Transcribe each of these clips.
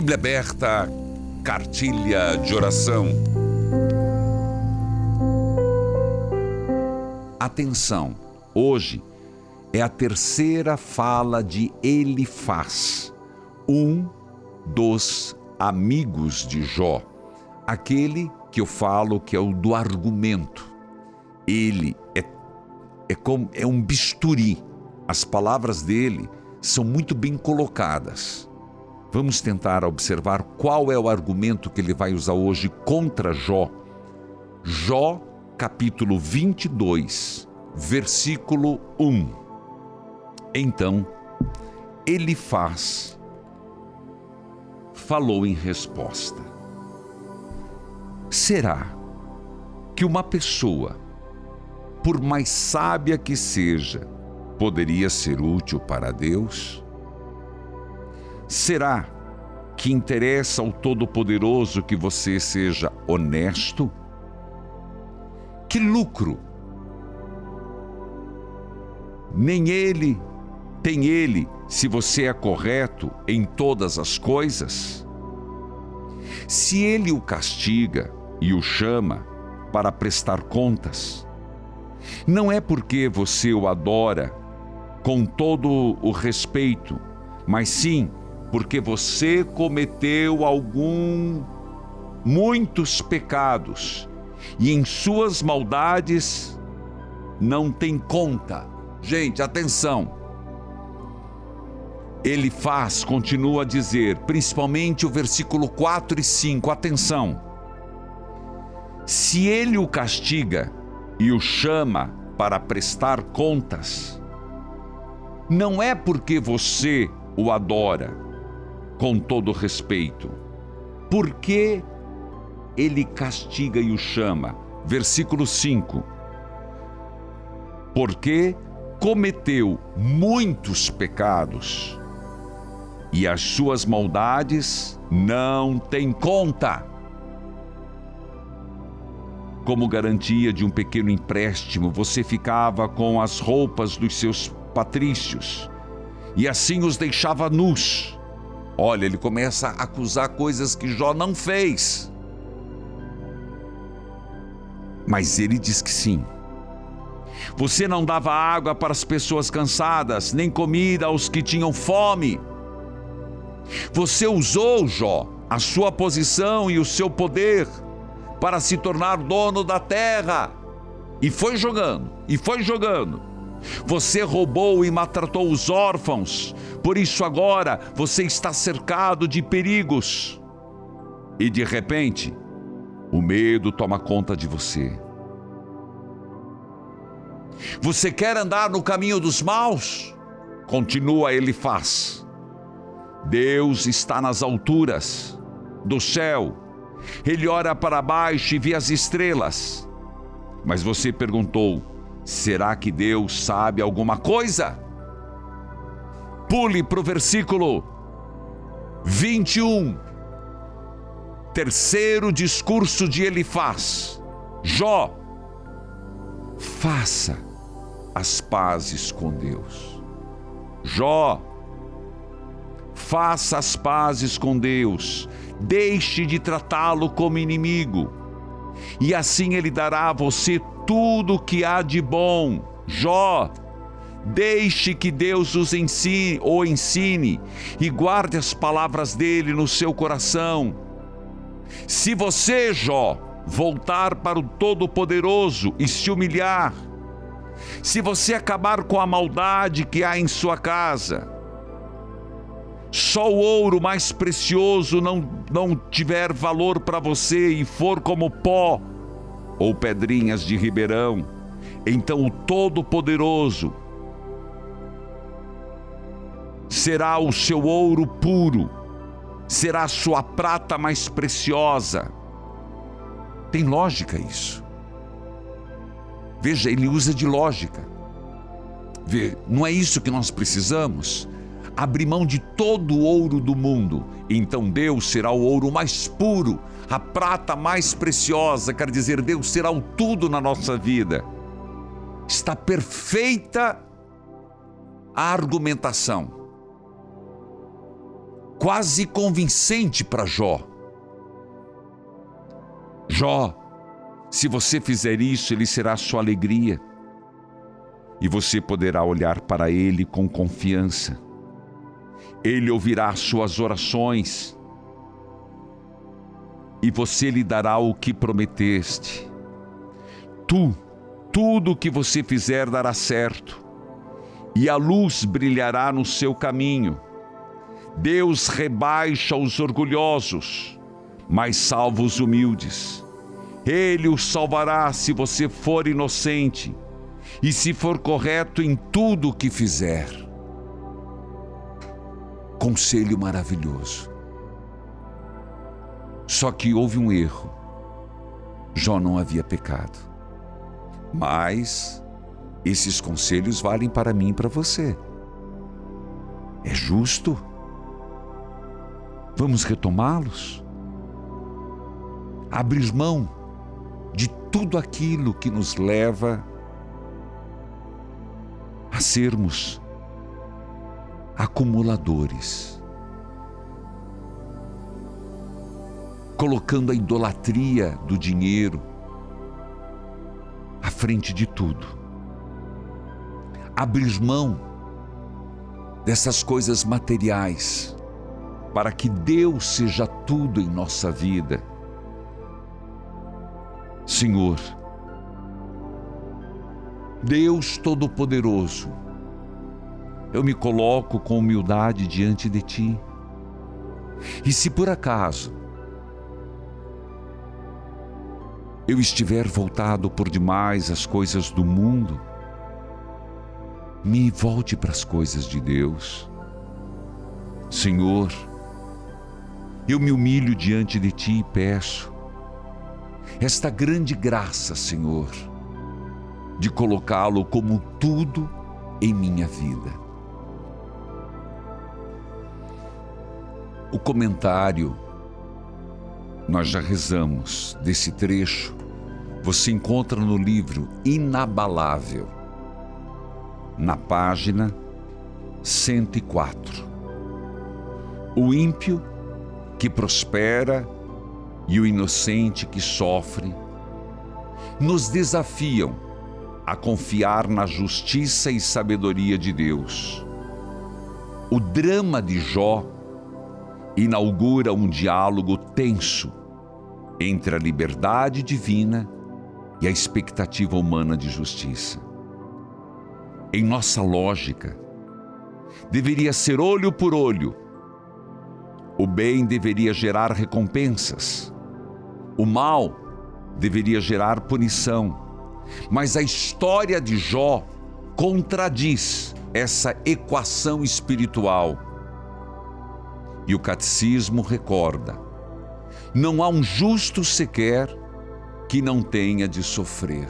Bíblia aberta, cartilha de oração. Atenção, hoje é a terceira fala de Elifaz, um dos amigos de Jó, aquele que eu falo que é o do argumento. Ele é um bisturi, as palavras dele são muito bem colocadas. Vamos tentar observar qual é o argumento que ele vai usar hoje contra Jó. Jó, capítulo 22, versículo 1. Então, Elifaz falou em resposta: será que uma pessoa, por mais sábia que seja, poderia ser útil para Deus? Será que interessa ao Todo-Poderoso que você seja honesto? Que lucro tem ele se você é correto em todas as coisas? Se ele o castiga e o chama para prestar contas, não é porque você o adora com todo o respeito, mas sim porque você cometeu muitos pecados e em suas maldades não tem conta. Gente, atenção. Elifaz continua a dizer, principalmente o versículo 4 e 5, atenção. Se ele o castiga e o chama para prestar contas, não é porque você o adora com todo respeito. Por que ele castiga e o chama? Versículo 5. Porque cometeu muitos pecados e as suas maldades não têm conta. Como garantia de um pequeno empréstimo, você ficava com as roupas dos seus patrícios e assim os deixava nus. Olha, ele começa a acusar coisas que Jó não fez. Mas ele diz que sim. Você não dava água para as pessoas cansadas, nem comida aos que tinham fome. Você usou, Jó, a sua posição e o seu poder para se tornar dono da terra. E foi jogando. Você roubou e maltratou os órfãos. Por isso agora você está cercado de perigos. E de repente, o medo toma conta de você. Você quer andar no caminho dos maus? Continua Elifaz. Deus está nas alturas do céu. Ele olha para baixo e vê as estrelas. Mas você perguntou: será que Deus sabe alguma coisa? Pule para o versículo 21. Terceiro discurso de Elifaz. Jó, faça as pazes com Deus. Jó, faça as pazes com Deus. Deixe de tratá-lo como inimigo. E assim ele dará a você tudo o que há de bom. Jó, deixe que Deus o ensine e guarde as palavras dele no seu coração. Se você, Jó, voltar para o Todo-Poderoso e se humilhar, se você acabar com a maldade que há em sua casa, só o ouro mais precioso não tiver valor para você e for como pó ou pedrinhas de ribeirão, então o Todo-Poderoso será o seu ouro puro, será a sua prata mais preciosa. Tem lógica isso. Veja, ele usa de lógica. Não é isso que nós precisamos? Abrir mão de todo o ouro do mundo. Então Deus será o ouro mais puro, a prata mais preciosa. Quer dizer, Deus será o tudo na nossa vida. Está perfeita a argumentação. quase convincente para Jó. Jó, se você fizer isso, ele será sua alegria. E você poderá olhar para ele com confiança. Ele ouvirá suas orações. E você lhe dará o que prometeste. Tudo o que você fizer dará certo. E a luz brilhará no seu caminho. Deus rebaixa os orgulhosos, mas salva os humildes. Ele os salvará se você for inocente e se for correto em tudo o que fizer. Conselho maravilhoso. Só que houve um erro. Jó não havia pecado. Mas esses conselhos valem para mim e para você. É justo? Vamos retomá-los? Abrir mão de tudo aquilo que nos leva a sermos acumuladores, colocando a idolatria do dinheiro à frente de tudo. Abrir mão dessas coisas materiais para que Deus seja tudo em nossa vida. Senhor, Deus Todo-Poderoso, eu me coloco com humildade diante de Ti. E se por acaso eu estiver voltado por demais às coisas do mundo, me volte para as coisas de Deus. Senhor, eu me humilho diante de Ti e peço esta grande graça, Senhor, de colocá-lo como tudo em minha vida. O comentário, nós já rezamos desse trecho, você encontra no livro Inabalável, na página 104. O ímpio que prospera e o inocente que sofre nos desafiam a confiar na justiça e sabedoria de Deus. O drama de Jó inaugura um diálogo tenso entre a liberdade divina e a expectativa humana de justiça. Em nossa lógica, deveria ser olho por olho. O bem deveria gerar recompensas. O mal deveria gerar punição. Mas a história de Jó contradiz essa equação espiritual. E o catecismo recorda: não há um justo sequer que não tenha de sofrer.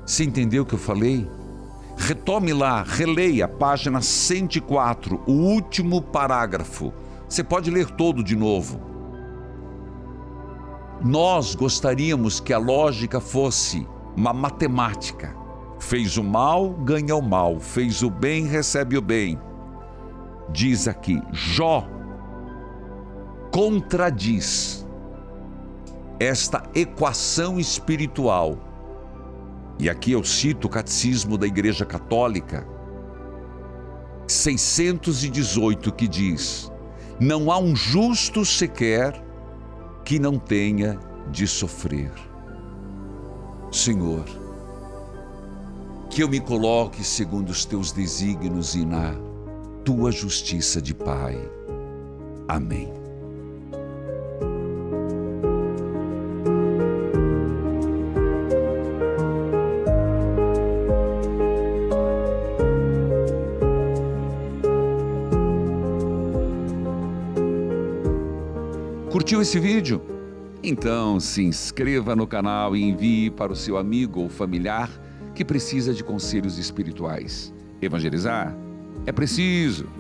Você entendeu o que eu falei? Retome lá, releia, página 104, o último parágrafo. Você pode ler todo de novo. Nós gostaríamos que a lógica fosse uma matemática. Fez o mal, ganha o mal. Fez o bem, recebe o bem. Diz aqui, Jó contradiz esta equação espiritual. E aqui eu cito o Catecismo da Igreja Católica, 618, que diz: não há um justo sequer que não tenha de sofrer. Senhor, que eu me coloque segundo os teus desígnios e na tua justiça de Pai. Amém. Curtiu esse vídeo? Então se inscreva no canal e envie para o seu amigo ou familiar que precisa de conselhos espirituais. Evangelizar é preciso.